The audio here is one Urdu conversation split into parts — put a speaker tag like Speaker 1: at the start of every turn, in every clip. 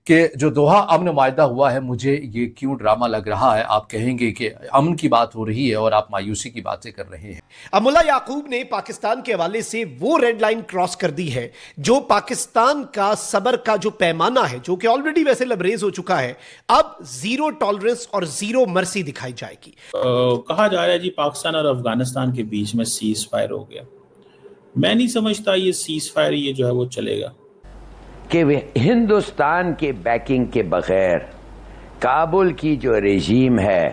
Speaker 1: کہ جو دوحہ امن معاہدہ ہوا ہے مجھے یہ کیوں ڈرامہ لگ رہا ہے؟ آپ کہیں گے کہ امن کی بات ہو رہی ہے اور آپ مایوسی کی باتیں کر رہے ہیں۔
Speaker 2: اب ملا یعقوب نے پاکستان کے حوالے سے وہ ریڈ لائن کراس کر دی ہے جو پاکستان کا صبر کا جو پیمانہ ہے، جو کہ آلریڈی ویسے لبریز ہو چکا ہے، اب زیرو ٹالرنس اور زیرو مرسی دکھائی جائے گی۔
Speaker 3: کہا جا رہا ہے جی پاکستان اور افغانستان کے بیچ میں سیز فائر ہو گیا۔ میں نہیں سمجھتا یہ سیز فائر یہ جو ہے وہ چلے گا
Speaker 4: کہ ہندوستان کے بیکنگ کے بغیر کابل کی جو رژیم ہے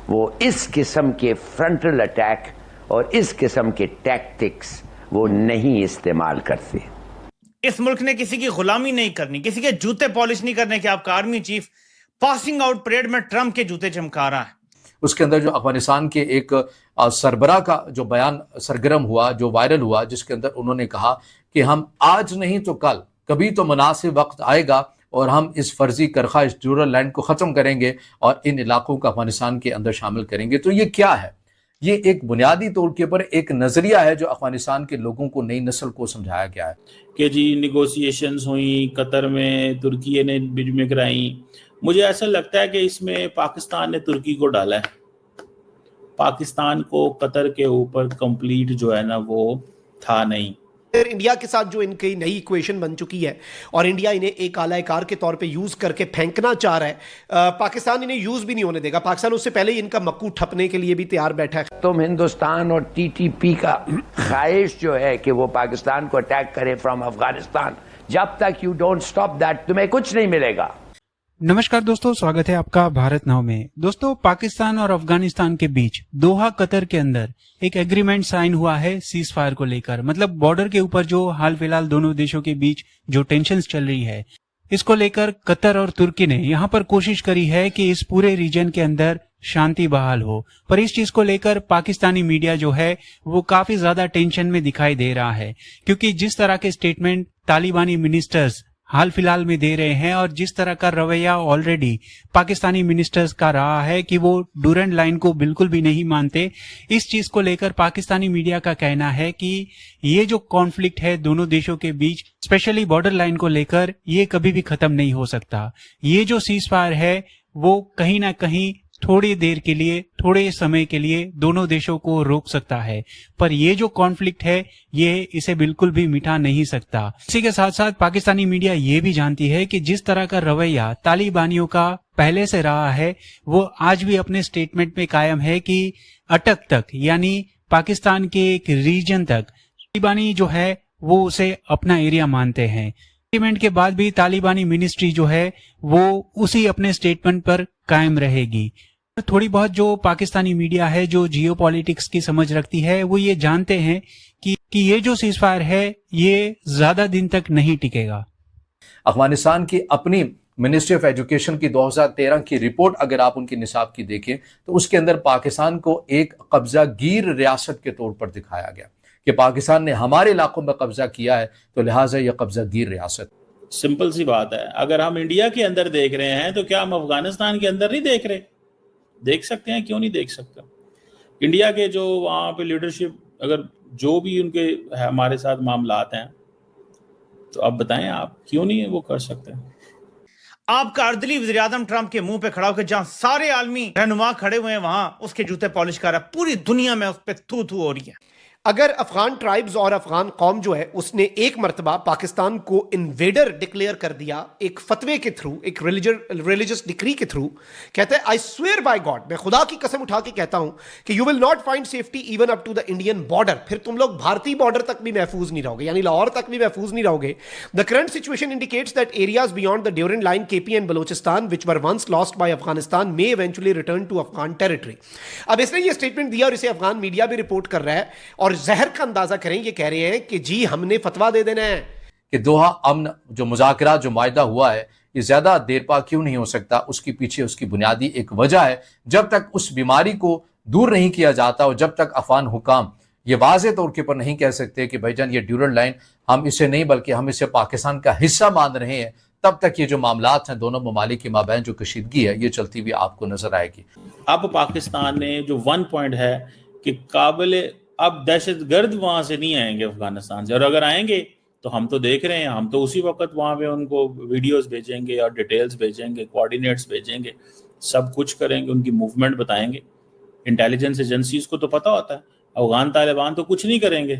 Speaker 4: وہ اس قسم کے فرنٹل اٹیک اور اس قسم کے ٹیکٹکس وہ نہیں استعمال کرتے۔
Speaker 5: اس ملک نے کسی کی غلامی نہیں کرنی، کسی کے جوتے پالش نہیں کرنے کہ آپ کا army chief passing out parade میں ٹرمپ کے جوتے چمکا رہا ہے۔
Speaker 1: اس کے اندر جو افغانستان کے ایک سربراہ کا جو بیان سرگرم ہوا، جو وائرل ہوا، جس کے اندر انہوں نے کہا کہ ہم آج نہیں تو کل، کبھی تو مناسب وقت آئے گا اور ہم اس فرضی کرخا، اس ڈیورل لینڈ کو ختم کریں گے اور ان علاقوں کو افغانستان کے اندر شامل کریں گے۔ تو یہ کیا ہے؟ یہ ایک بنیادی طور کے اوپر ایک نظریہ ہے جو افغانستان کے لوگوں کو، نئی نسل کو سمجھایا گیا ہے
Speaker 3: کہ جی نیگوسیشنز ہوئیں قطر میں، ترکی نے بیچ میں کرائیں۔ مجھے ایسا لگتا ہے کہ اس میں پاکستان نے ترکی کو ڈالا ہے، پاکستان کو قطر کے اوپر کمپلیٹ جو ہے نا وہ تھا نہیں۔
Speaker 2: انڈیا کے ساتھ جو ان کی نئی ایکویشن بن چکی ہے اور انڈیا انہیں ایک آلہ کار کے طور پہ یوز کر کے پھینکنا چاہ رہا ہے، پاکستان انہیں یوز بھی نہیں ہونے دے گا۔ پاکستان اس سے پہلے ہی ان کا مکو ٹھپنے کے لیے بھی تیار بیٹھا ہے۔
Speaker 4: تم ہندوستان اور ٹی ٹی پی کا خواہش جو ہے کہ وہ پاکستان کو اٹیک کرے فرام افغانستان، جب تک یو ڈونٹ سٹاپ دیٹ تمہیں کچھ نہیں ملے گا۔
Speaker 6: نمشکار دوستو، سواگت ہے آپ کا بھارت ناؤ میں۔ دوستو، پاکستان اور افغانستان کے بیچ دوحہ قطر کے اندر ایک ایگریمنٹ سائن ہوا ہے سیز فائر کو لے کر، مطلب بارڈر کے اوپر جو حال فی الحال دونوں دیشوں کے بیچ جو ٹینشنز چل رہی ہے، اس کو لے کر قطر اور ترکی نے یہاں پر کوشش کری ہے کہ اس پورے ریجن کے اندر شانتی بحال ہو، پر اس چیز کو لے کر پاکستانی میڈیا جو ہے وہ کافی زیادہ ٹینشن میں دکھائی دے رہا ہے، کیونکہ جس طرح کے سٹیٹمنٹ طالبانی منسٹرز حال فی الحال میں دے رہے ہیں اور جس طرح کا رویہ آلریڈی پاکستانی منسٹرز کا رہا ہے کہ وہ ڈورینڈ لائن کو بالکل بھی نہیں مانتے، اس چیز کو لے کر پاکستانی میڈیا کا کہنا ہے کہ یہ جو کانفلکٹ ہے دونوں دیشوں کے بیچ، اسپیشلی بارڈر لائن کو لے کر، یہ کبھی بھی ختم نہیں ہو سکتا۔ یہ جو سیز فائر ہے وہ کہیں نہ کہیں تھوڑی دیر کے لیے، تھوڑے سمے کے لیے دونوں دیشوں کو روک سکتا ہے، پر یہ جو کانفلکٹ ہے یہ اسے بالکل بھی مٹا نہیں سکتا۔ اسی کے ساتھ ساتھ پاکستانی میڈیا یہ بھی جانتی ہے کہ جس طرح کا رویہ طالبانیوں کا پہلے سے رہا ہے وہ آج بھی اپنے سٹیٹمنٹ میں قائم ہے کہ اٹک تک، یعنی پاکستان کے ایک ریجن تک طالبانی جو ہے وہ اسے اپنا ایریا مانتے ہیں۔ ایگریمنٹ کے بعد بھی طالبانی منسٹری جو ہے وہ اسی اپنے سٹیٹمنٹ پر قائم رہے گی۔ تھوڑی بہت جو پاکستانی میڈیا ہے جو جیو پالیٹکس کی سمجھ رکھتی ہے وہ یہ جانتے ہیں کہ یہ جو سیز فائر ہے یہ زیادہ دن تک نہیں ٹکے گا۔
Speaker 1: افغانستان کی اپنی منسٹری آف ایجوکیشن کی 2013 کی رپورٹ اگر آپ ان کی نصاب کی دیکھیں تو اس کے اندر پاکستان کو ایک قبضہ گیر ریاست کے طور پر دکھایا گیا کہ پاکستان نے ہمارے علاقوں میں قبضہ کیا ہے تو لہٰذا یہ قبضہ گیر ریاست۔
Speaker 3: سمپل سی بات ہے، اگر ہم انڈیا کے اندر دیکھ رہے ہیں تو کیا ہم افغانستان کے اندر نہیں دیکھ رہے؟ دیکھ سکتے ہیں، کیوں نہیں دیکھ سکتے؟ انڈیا کے جو وہاں پہ لیڈرشپ، اگر جو بھی ان کے ہمارے ساتھ معاملات ہیں تو اب بتائیں آپ کیوں نہیں وہ کر سکتے؟
Speaker 5: آپ کا اردلی وزیراعظم ٹرمپ کے منہ پہ کھڑا ہو کے جہاں سارے عالمی رہنما کھڑے ہوئے ہیں وہاں اس کے جوتے پالش کر رہا ہے، پوری دنیا میں اس پہ تھو تھو ہو رہی ہے۔
Speaker 2: اگر افغان ٹرائبز اور افغان قوم جو ہے اس نے ایک مرتبہ پاکستان کو انویڈر ڈکلیئر کر دیا ایک فتوے کے تھرو، ایک ریلیجس ڈکری کے تھرو، کہتا ہے آئی سویئر بائی گاڈ، میں خدا کی قسم اٹھا کے کہتا ہوں کہ you will not find safety even up to the Indian border, پھر تم لوگ بھارتی بارڈر تک بھی محفوظ نہیں رہو گے، یعنی لاہور تک بھی محفوظ نہیں رہو گے۔ The current situation indicates that areas beyond the Durand line K P and Balochistan which were once lost by Afghanistan may eventually return to Afghan territory۔ اب اس نے یہ اسٹیٹمنٹ دیا اور اسے افغان میڈیا بھی رپورٹ کر رہا ہے، اور زہر کا اندازہ کریں، یہ کہہ رہے ہیں کہ جی ہم نے فتویٰ دے دینا ہے
Speaker 1: کہ دوحہ امن جو مذاکرات جو معاہدہ ہوا ہے یہ زیادہ دیر پا کیوں نہیں ہو سکتا؟ اس کے پیچھے اس کی بنیادی ایک وجہ ہے، جب تک اس بیماری کو دور نہیں کیا جاتا اور جب تک افغان حکام یہ واضح طور کے پر نہیں کہہ سکتے کہ بھائی جان یہ ڈیورل لائن ہم اسے نہیں بلکہ ہم اسے پاکستان کا حصہ مان رہے ہیں، تب تک یہ جو معاملات ہیں دونوں ممالک کے مابین جو کشیدگی ہے یہ چلتی ہوئی آپ کو نظر آئے گی۔
Speaker 3: اب پاکستان نے جو 1 پوائنٹ ہے کہ قابل اب دہشت گرد وہاں سے نہیں آئیں گے افغانستان سے، اور اگر آئیں گے تو ہم تو دیکھ رہے ہیں, ہم تو اسی وقت وہاں پہ ان کو ویڈیوز بھیجیں گے اور ڈیٹیلز بھیجیں گے, کوآرڈینیٹس بھیجیں گے, سب کچھ کریں گے, ان کی موومنٹ بتائیں گے. انٹیلیجنس ایجنسیز کو تو پتہ ہوتا ہے, افغان طالبان تو کچھ نہیں کریں گے.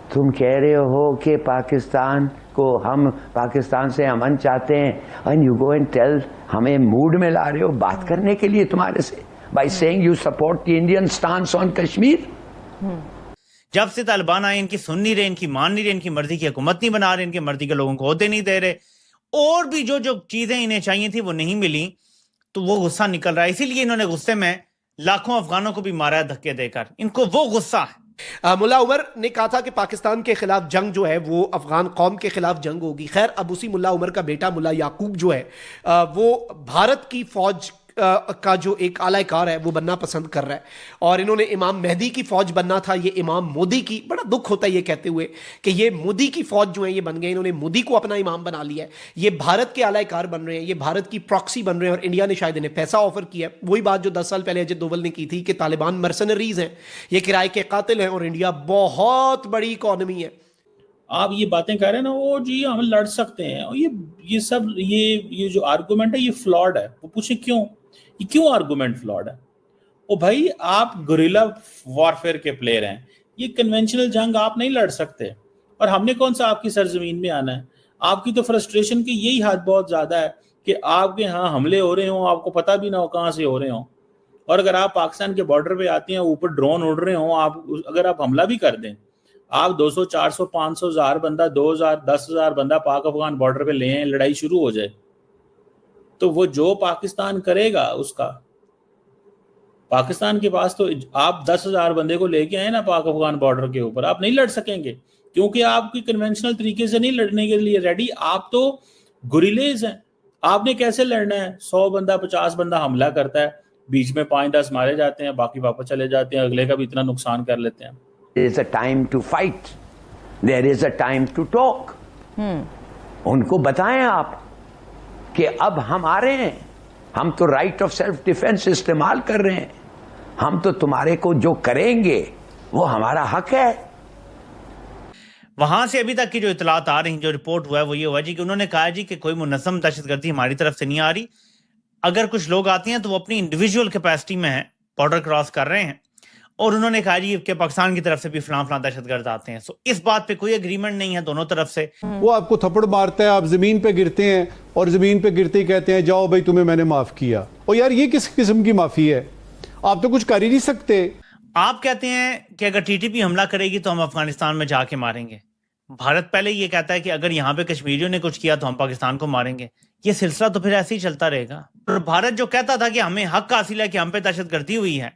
Speaker 4: تم کہہ رہے ہو کہ پاکستان کو ہم پاکستان سے امن چاہتے ہیں, and you go and tell, ہمیں موڈ میں لا رہے ہو بات کرنے کے لیے تمہارے سے, by saying you support the Indian stance on Kashmir.
Speaker 5: جب سے طالبان آئے ان کی سن نہیں رہے, ان کی مان نہیں رہے, ان کی مرضی کی حکومت نہیں بنا رہے, ان کی مرضی کے لوگوں کو عہدے نہیں دے رہے, اور بھی جو جو چیزیں انہیں چاہیے تھی وہ نہیں ملی, تو وہ غصہ نکل رہا ہے. اسی لیے انہوں نے غصے میں لاکھوں افغانوں کو بھی مارا ہے دھکے دے کر. ان کو وہ غصہ ہے.
Speaker 2: ملا عمر نے کہا تھا کہ پاکستان کے خلاف جنگ جو ہے وہ افغان قوم کے خلاف جنگ ہوگی. خیر اب اسی ملا عمر کا بیٹا ملا یعقوب جو ہے وہ بھارت کی فوج کا جو ایک اعلی کار ہے وہ بننا پسند کر رہا ہے, اور انہوں نے امام مہدی کی فوج بننا تھا, یہ امام مودی کی. بڑا دکھ ہوتا ہے یہ کہتے ہوئے کہ یہ مودی کی فوج جو ہے یہ بن گئے, انہوں نے مودی کو اپنا امام بنا لیا ہے, یہ بھارت کے اعلی کار بن رہے ہیں, یہ بھارت کی پراکسی بن رہے ہیں, اور انڈیا نے شاید انہیں پیسہ آفر کیا ہے. وہی بات جو 10 سال پہلے اجے دوول نے کی تھی کہ طالبان مرسنریز ہیں, یہ کرائے کے قاتل ہیں, اور انڈیا بہت بڑی اکانومی ہے.
Speaker 3: آپ یہ باتیں کہہ رہے ہیں نا, وہ جی ہم لڑ سکتے ہیں, اور یہ سب یہ جو آرگومنٹ ہے یہ فلاڈ ہے. وہ پوچھیں کیوں, یہ کیوں آرگومنٹ فلاڈ ہے؟ او بھائی آپ گوریلا وارفیئر کے پلیئر ہیں, یہ کنونشنل جنگ آپ نہیں لڑ سکتے, اور ہم نے کون سا آپ کی سرزمین میں آنا ہے؟ آپ کی تو فرسٹریشن کی یہی حد بہت زیادہ ہے کہ آپ کے ہاں حملے ہو رہے ہوں, آپ کو پتہ بھی نہ ہو کہاں سے ہو رہے ہوں, اور اگر آپ پاکستان کے بارڈر پہ آتے ہیں, اوپر ڈرون اڑ رہے ہوں, آپ اگر آپ حملہ بھی کر دیں, آپ 200 400 500 ہزار بندہ 2000 10,000 بندہ پاک افغان بارڈر پہ لے ہیں, لڑائی شروع ہو جائے, تو وہ جو پاکستان کرے گا اس کا, پاکستان کے پاس تو آپ 10,000 بندے کو لے کے آئے نا پاک افغان بارڈر کے اوپر, آپ نہیں لڑ سکیں گے, کیونکہ آپ کی کنونشنل طریقے سے نہیں لڑنے کے لیے ریڈی, آپ تو گوریلیز ہیں. آپ نے کیسے لڑنا ہے؟ 100 بندہ 50 بندہ حملہ کرتا ہے, بیچ میں 5-10 مارے جاتے ہیں, باقی واپس چلے جاتے ہیں, اگلے کا بھی اتنا نقصان کر لیتے ہیں.
Speaker 4: There is a time to fight. There is a time to talk. ان کو بتائیں آپ کہ اب ہم آ رہے ہیں, ہم تو رائٹ آف سیلف ڈیفense استعمال کر رہے ہیں, ہم تو تمہارے کو جو کریں گے وہ ہمارا حق ہے.
Speaker 5: وہاں سے ابھی تک کی جو اطلاعات آ رہی ہیں, جو رپورٹ ہوا ہے وہ یہ ہوا جی کہ انہوں نے کہا جی کہ کوئی منظم دہشت گردی ہماری طرف سے نہیں آ رہی, اگر کچھ لوگ آتے ہیں تو وہ اپنی انڈیویجول کیپیسٹی میں ہیں, بارڈر کراس کر رہے ہیں, اور انہوں نے کہا جی کہ پاکستان کی طرف سے بھی فلاں فلاں دہشت گرد آتے ہیں. سو اس بات پہ کوئی اگریمنٹ نہیں ہے دونوں طرف سے.
Speaker 7: وہ آپ کو تھپڑ مارتا ہے, آپ زمین پہ گرتے ہیں, اور زمین پہ گرتے ہی کہتے ہیں جاؤ بھائی تمہیں میں نے معاف کیا. اور یار یہ کس قسم کی معافی ہے؟ آپ تو کچھ کر ہی نہیں سکتے.
Speaker 5: آپ کہتے ہیں کہ اگر ٹی ٹی پی حملہ کرے گی تو ہم افغانستان میں جا کے ماریں گے. بھارت پہلے یہ کہتا ہے کہ اگر یہاں پہ کشمیریوں نے کچھ کیا تو ہم پاکستان کو ماریں گے. یہ سلسلہ تو پھر ایسے ہی چلتا رہے گا. اور بھارت جو کہتا تھا کہ ہمیں حق حاصل ہے کہ ہم پہ دہشت گردی ہوئی ہے,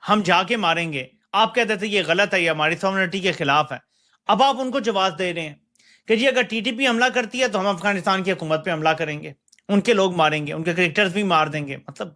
Speaker 5: ہم جا کے ماریں گے, آپ کہتے تھے یہ غلط ہے, یہ ہماری سوورنٹی کے خلاف ہے. اب آپ ان کو جواز دے رہے ہیں کہ جی اگر ٹی ٹی پی حملہ کرتی ہے تو ہم افغانستان کی حکومت پہ حملہ کریں گے, ان کے لوگ ماریں گے, ان کے کرکٹرز بھی مار دیں گے. مطلب